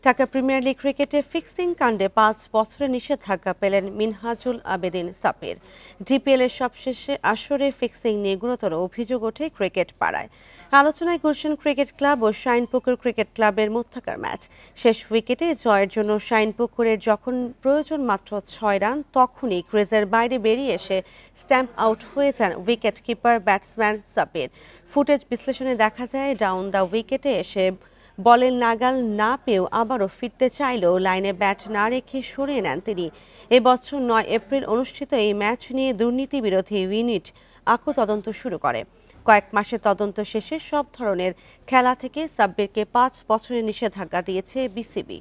Dhaka premier league ক্রিকেটে fixing কাণ্ডে ৫ বছরের নিষেধাজ্ঞা পেলেন মিনহাজুল আবেদিন সাব্বির। ডিপিএল এর সবশেষে আসরে ফিক্সিং নিয়ে গুরুতর অভিযোগ ওঠে ক্রিকেট পাড়ায়। আলোচনায় গুলশান ক্রিকেট ক্লাব ও শাইনপুকুর ক্রিকেট ক্লাবের মধ্যকার ম্যাচ। শেষ উইকেটে জয়ের জন্য শাইনপুকুরের যখন প্রয়োজন মাত্র ৬ রান, তখনই ক্রিজের বাইরে বেরিয়ে এসে স্ট্যাম্প আউট হয়ে যান wicket keeper batsman Sabbir. Footage বিশ্লেষণে দেখা যায়, ডাউন দ্য উইকেটে এসে বলের নাগাল না পেয়েও আবারও ফিরতে চাইলেও লাইনে ব্যাট না রেখে সরিয়ে নেন তিনি। এবছর ৯ এপ্রিল অনুষ্ঠিত এই ম্যাচ নিয়ে দুর্নীতি বিরোধী ইউনিট আকু তদন্ত শুরু করে। কয়েক মাসের তদন্ত শেষে সব ধরনের খেলা থেকে সাব্বিরকে ৫ বছরের নিষেধাজ্ঞা দিয়েছে বিসিবি।